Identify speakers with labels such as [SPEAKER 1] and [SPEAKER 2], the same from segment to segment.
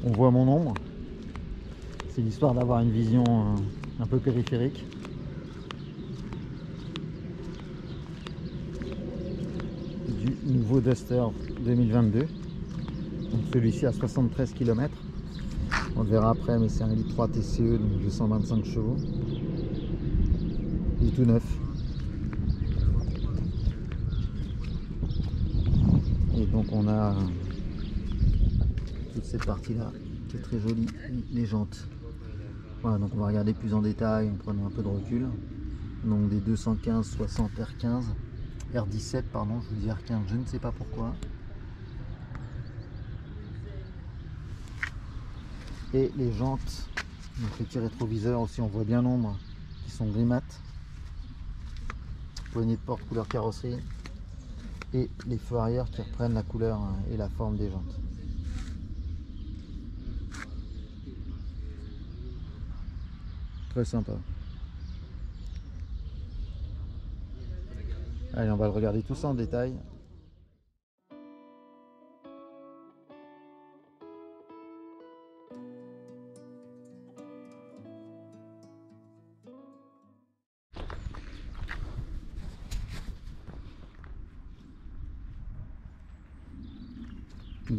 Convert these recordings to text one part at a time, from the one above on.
[SPEAKER 1] on voit mon ombre. C'est l'histoire d'avoir une vision un peu périphérique. Du nouveau Duster 2022. Donc celui-ci à 73 km. On le verra après, mais c'est un litre 3 TCE, donc 225 chevaux. Il est tout neuf. Et donc on a toute cette partie-là qui est très jolie, les jantes. Voilà, donc on va regarder plus en détail, en prenant un peu de recul. Donc des 215/60 R15, R17 pardon, je vous dis R15, je ne sais pas pourquoi. Et les jantes, donc les petits rétroviseurs aussi, on voit bien l'ombre, qui sont gris mat. Poignée de porte couleur carrosserie. Et les feux arrière qui reprennent la couleur et la forme des jantes. Très sympa. Allez, on va le regarder tout ça en détail.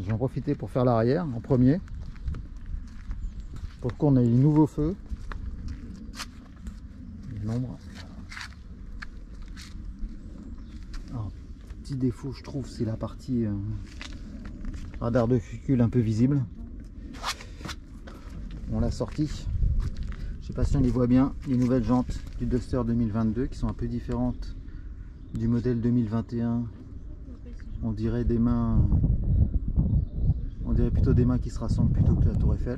[SPEAKER 1] J'en profitais pour faire l'arrière en premier. Pour le coup, on a eu les nouveaux feux. L'ombre. Alors, petit défaut, je trouve, c'est la partie radar de cucul un peu visible. On l'a sorti. Je sais pas si on les voit bien, les nouvelles jantes du Duster 2022 qui sont un peu différentes du modèle 2021. On dirait des mains. On dirait plutôt des mains qui se rassemblent plutôt que la Tour Eiffel.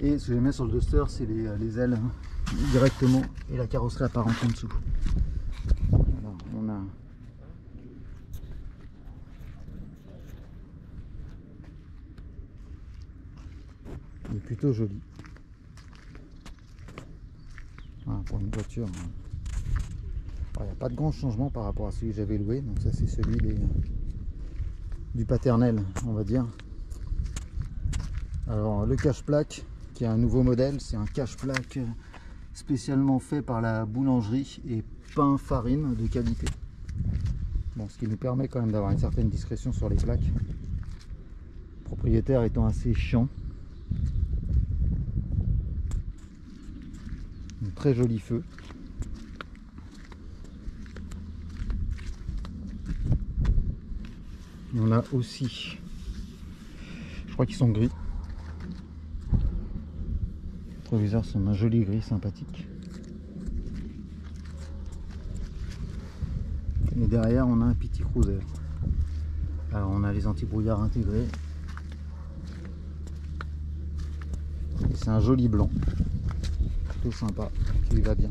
[SPEAKER 1] Et ce que j'aime bien sur le Duster, c'est les ailes directement et la carrosserie apparente en dessous. Voilà, on a il est plutôt joli. Voilà, pour une voiture. Il n'y a pas de grand changement par rapport à celui que j'avais loué. Donc ça c'est celui du paternel, on va dire. Alors le cache-plaque qui est un nouveau modèle, c'est un cache-plaque spécialement fait par la boulangerie et pain farine de qualité. Bon, ce qui nous permet quand même d'avoir une certaine discrétion sur les plaques. Le propriétaire étant assez chiant. Un très joli feu. Il y en a aussi, je crois qu'ils sont gris. Les rétroviseurs sont d'un joli gris sympathique. Et derrière on a un petit cruiser. Alors on a les anti-brouillards intégrés. Et c'est un joli blanc. Plutôt sympa, qui lui va bien.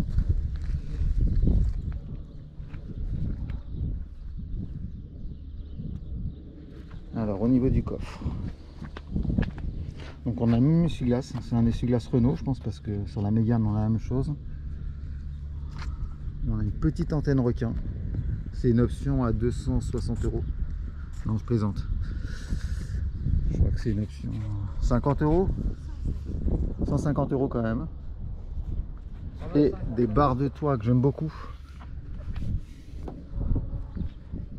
[SPEAKER 1] Alors au niveau du coffre, donc on a le même essuie-glace, c'est un essuie-glace Renault je pense, parce que sur la Mégane on a la même chose. On a une petite antenne requin, c'est une option à 260 €. Non, je plaisante, je crois que c'est une option 50 €, 150 € quand même. Et des barres de toit que j'aime beaucoup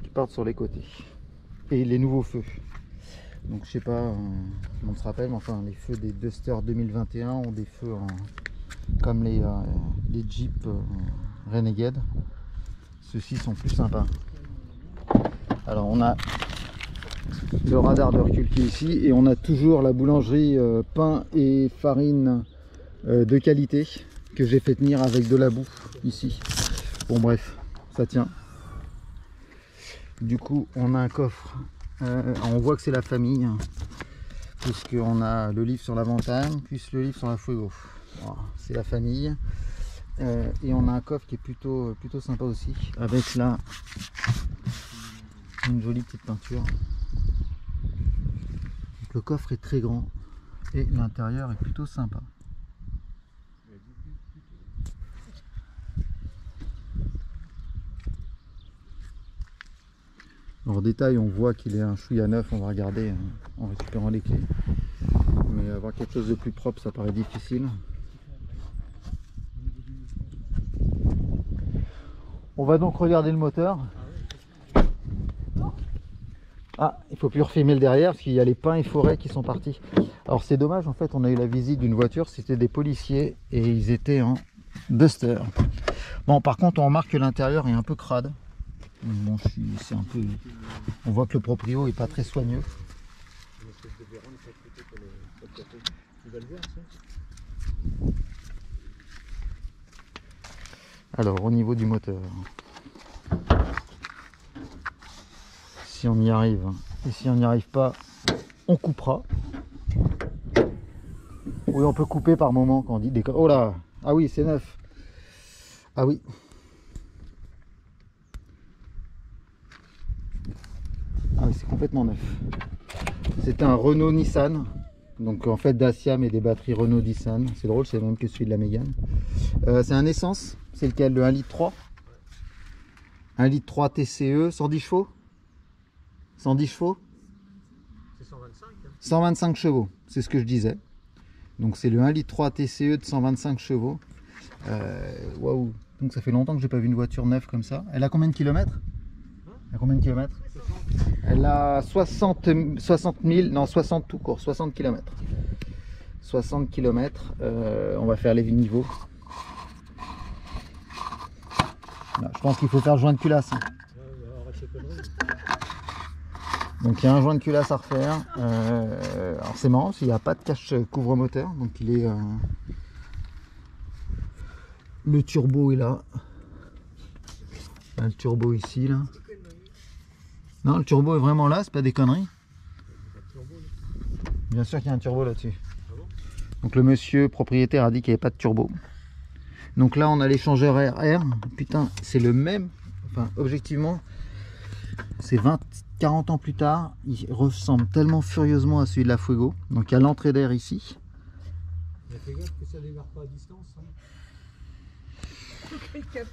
[SPEAKER 1] qui partent sur les côtés. Et les nouveaux feux, donc je sais pas, on se rappelle, mais enfin les feux des Duster 2021 ont des feux comme les Jeep Renegade. Ceux-ci sont plus sympas. Alors on a le radar de recul qui est ici, et on a toujours la boulangerie pain et farine de qualité que j'ai fait tenir avec de la boue ici. Bon bref, ça tient. Du coup on a un coffre, on voit que c'est la famille, puisqu'on a le livre sur la montagne, puis le livre sur la Fuego. Voilà, c'est la famille. Et on a un coffre qui est plutôt sympa aussi, avec là une jolie petite peinture. Donc, le coffre est très grand et l'intérieur est plutôt sympa. En détail, on voit qu'il est un chouïa neuf, on va regarder en récupérant les clés. Mais avoir quelque chose de plus propre, ça paraît difficile. On va donc regarder le moteur. Ah, il faut plus refilmer le derrière parce qu'il y a les pins et forêts qui sont partis. Alors c'est dommage, en fait, on a eu la visite d'une voiture, c'était des policiers et ils étaient en Duster. Bon, par contre, on remarque que l'intérieur est un peu crade. Bon, c'est un peu... On voit que le proprio est pas très soigneux. Alors, au niveau du moteur, si on y arrive, et si on n'y arrive pas, on coupera. Oui, on peut couper par moment quand on dit des... Oh là! Ah oui, c'est neuf. Ah oui. Ah oui, c'est complètement neuf. C'était un Renault Nissan. Donc en fait Dacia mais des batteries Renault Nissan. C'est drôle, c'est le même que celui de la Mégane. C'est un essence. C'est lequel? Le 1,3 litre 1,3 litre TCE, 110 chevaux 110 chevaux
[SPEAKER 2] C'est 125 hein.
[SPEAKER 1] 125 chevaux, c'est ce que je disais. Donc c'est le 1,3 litre TCE de 125 chevaux. Waouh. Donc ça fait longtemps que j'ai pas vu une voiture neuve comme ça. Elle a combien de kilomètres? Elle a combien de kilomètres? Elle a 60 000, non 60 tout court, 60 km. 60 km, on va faire les niveaux. Là, je pense qu'il faut faire le joint de culasse. Donc il y a un joint de culasse à refaire. Alors c'est marrant, s'il n'y a pas de cache couvre-moteur, donc il est... Le turbo est là. Le turbo ici, là. Non, le turbo est vraiment là, c'est pas des conneries. Bien sûr qu'il y a un turbo là-dessus. Donc le monsieur propriétaire a dit qu'il n'y avait pas de turbo. Donc là on a l'échangeur RR. Putain, c'est le même. Enfin, objectivement, c'est 40 ans plus tard. Il ressemble tellement furieusement à celui de la Fuego. Donc il y a l'entrée d'air ici.
[SPEAKER 2] Mais fais gaffe que ça démarre pas à distance. Hein.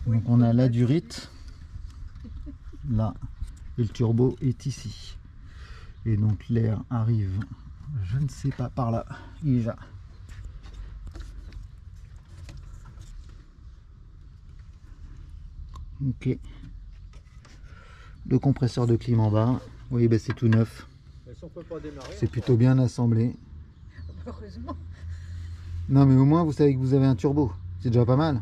[SPEAKER 1] Donc on a la durite. Là. Et le turbo est ici. Et donc l'air arrive, je ne sais pas, par là. Il y va. Ok. Le compresseur de clim en bas. Oui, ben c'est tout neuf. C'est plutôt bien assemblé.
[SPEAKER 3] Heureusement.
[SPEAKER 1] Non mais au moins vous savez que vous avez un turbo. C'est déjà pas mal.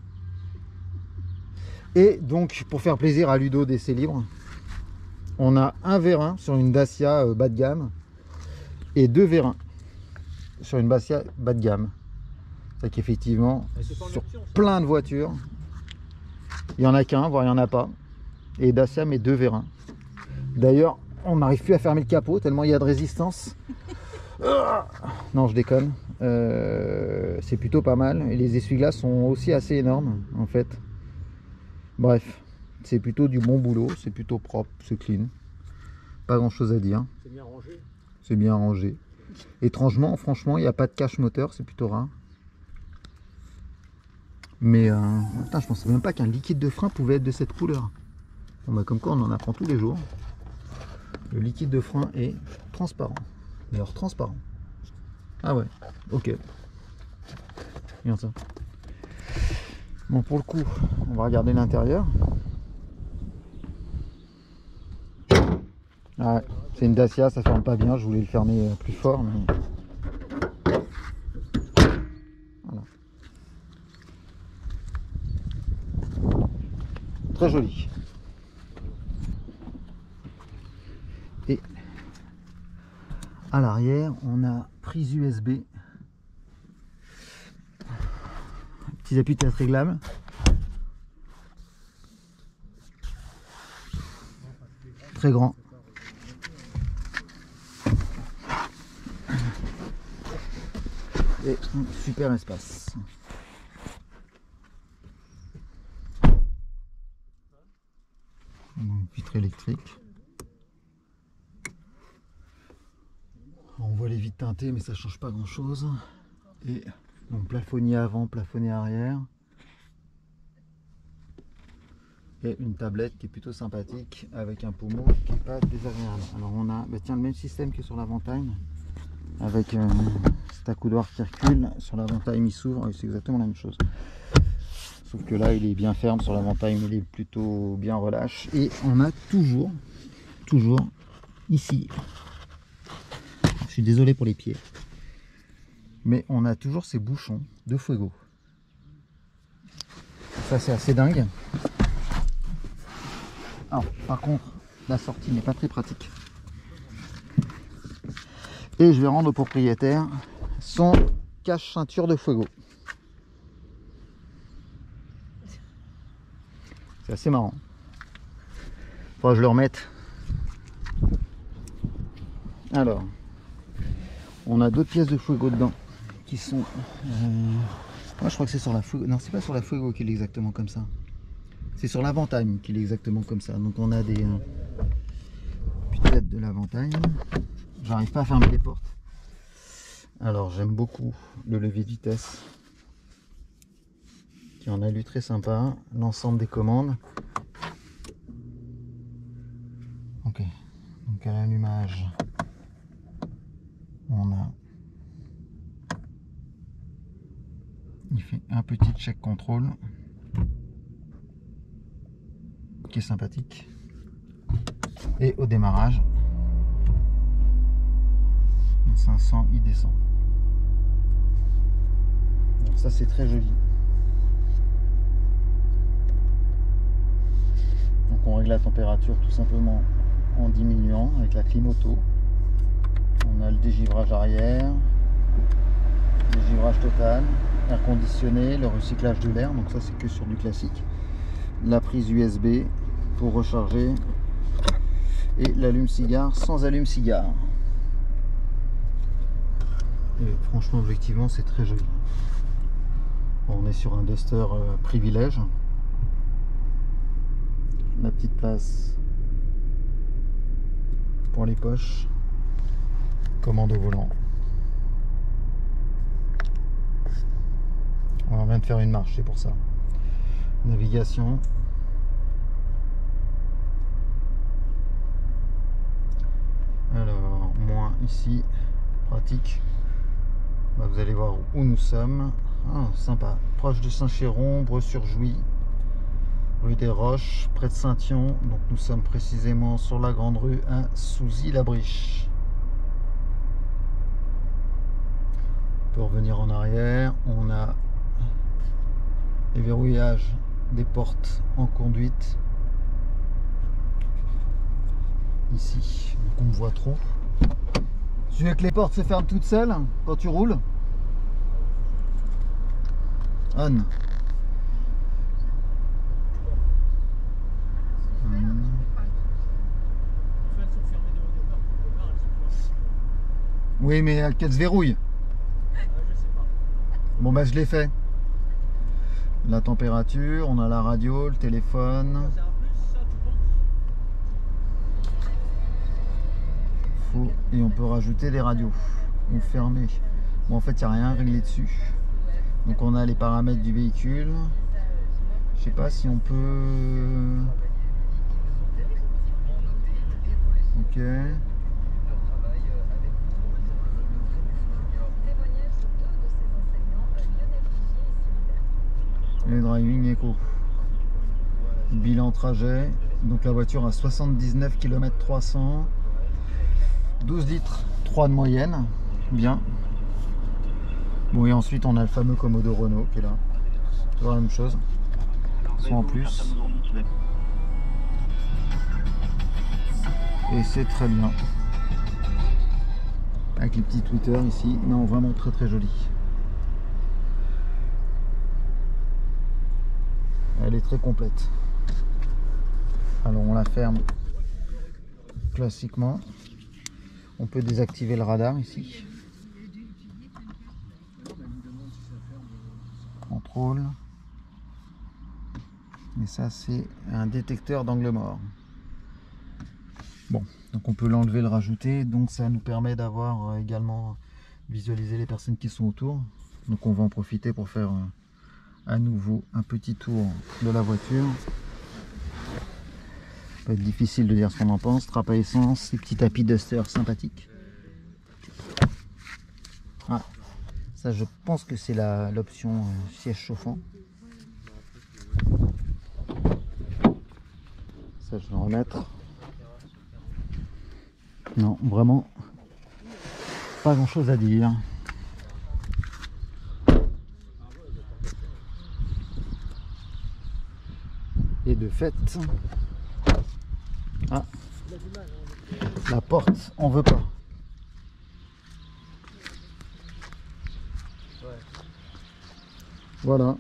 [SPEAKER 1] Et donc pour faire plaisir à Ludo d'essai libre, on a un vérin sur une Dacia bas de gamme et deux vérins sur une Dacia bas de gamme. C'est qu'effectivement, sur plein de voitures, il n'y en a qu'un, voire il n'y en a pas. Et Dacia met deux vérins. D'ailleurs, on n'arrive plus à fermer le capot tellement il y a de résistance. Non, je déconne. C'est plutôt pas mal. Et les essuie-glaces sont aussi assez énormes, en fait. Bref. C'est plutôt du bon boulot, c'est plutôt propre, c'est clean. Pas grand chose à dire.
[SPEAKER 2] C'est bien rangé.
[SPEAKER 1] C'est bien rangé. Étrangement, franchement, il n'y a pas de cache moteur, c'est plutôt rare. Mais putain, je pensais même pas qu'un liquide de frein pouvait être de cette couleur. Bon, bah, comme quoi, on en apprend tous les jours. Le liquide de frein est transparent. D'ailleurs, transparent. Ah ouais, ok. Regarde ça. Bon, pour le coup, on va regarder l'intérieur. Ah, c'est une Dacia, ça ferme pas bien, je voulais le fermer plus fort, mais... Voilà. Très joli. Et à l'arrière, on a prise USB. Petits appuis tête réglable. Très grand. Et un super espace. Vitre électrique. On voit les vitres teintées mais ça change pas grand chose. Et donc plafonnier avant, plafonnier arrière. et une tablette qui est plutôt sympathique avec un pommeau qui n'est pas désagréable. Alors on a tiens, le même système que sur l'Avantime avec cet accoudoir qui recule. Sur l'Avantime il s'ouvre et c'est exactement la même chose. Sauf que là il est bien ferme, sur l'Avantime il est plutôt bien relâche. Et on a toujours ici, je suis désolé pour les pieds, mais on a toujours ces bouchons de Fuego. Ça c'est assez dingue. Alors, par contre, la sortie n'est pas très pratique. Et je vais rendre au propriétaire son cache-ceinture de Fuego. C'est assez marrant. Faudra que je le remette. Alors, on a d'autres pièces de Fuego dedans qui sont... moi je crois que c'est sur la Fuego. Non, c'est pas sur la Fuego qu'il est exactement comme ça. C'est sur l'Avantime qu'il est exactement comme ça. Donc on a des peut-être de l'Avantime. J'arrive pas à fermer les portes. Alors j'aime beaucoup le levier de vitesse qui en a lu très sympa. L'ensemble des commandes. Ok. Donc à l'allumage, on a. Il fait un petit check control qui est sympathique. Et au démarrage, 500 il descend. Donc ça c'est très joli. Donc on règle la température tout simplement en diminuant avec la clim auto. On a le dégivrage arrière, dégivrage total, air conditionné, le recyclage de l'air, donc ça c'est que sur du classique. La prise USB pour recharger et l'allume-cigare sans allume-cigare. Et franchement, objectivement, c'est très joli. Bon, on est sur un Duster privilège. La petite place pour les poches. Commande au volant. On vient de faire une marche, c'est pour ça. Navigation. Alors, moins ici, pratique. Bah, vous allez voir où nous sommes. Ah, sympa. Proche de Saint-Chéron, Breux-sur-Jouy, rue des Roches, près de Saint-Yon. Donc nous sommes précisément sur la grande rue à Souzy-la-Briche. On peut revenir en arrière. On a les verrouillages des portes en conduite. Ici, donc on me voit trop. Tu veux que les portes se ferment toutes seules quand tu roules? On. Oui, mais qu'elle se verrouille. Bon bah je l'ai fait. La température, on a la radio, le téléphone. Et on peut rajouter des radios ou fermer. Bon, en fait, il n'y a rien à régler dessus. Donc, on a les paramètres du véhicule. Je sais pas si on peut. Ok. Les driving éco. Bilan trajet. Donc, la voiture a 79 km 300. 12 litres, 3 de moyenne, bien. Bon, et ensuite on a le fameux Commodo Renault qui est là. Toujours la même chose, soit en plus. Et c'est très bien. Avec les petits tweeters ici, non, vraiment très très joli. Elle est très complète. Alors on la ferme classiquement. On peut désactiver le radar ici. Contrôle. Et ça c'est un détecteur d'angle mort. Bon, donc on peut l'enlever, le rajouter. Donc ça nous permet d'avoir également visualiser les personnes qui sont autour. Donc on va en profiter pour faire à nouveau un petit tour de la voiture. Pas être difficile de dire ce qu'on en pense. Trappe à essence, ces petits tapis Duster sympathiques. Ah, ça je pense que c'est l'option siège chauffant. Ça je vais en remettre. Non, vraiment pas grand chose à dire. Et de fait, ah, la porte, on veut pas. Voilà.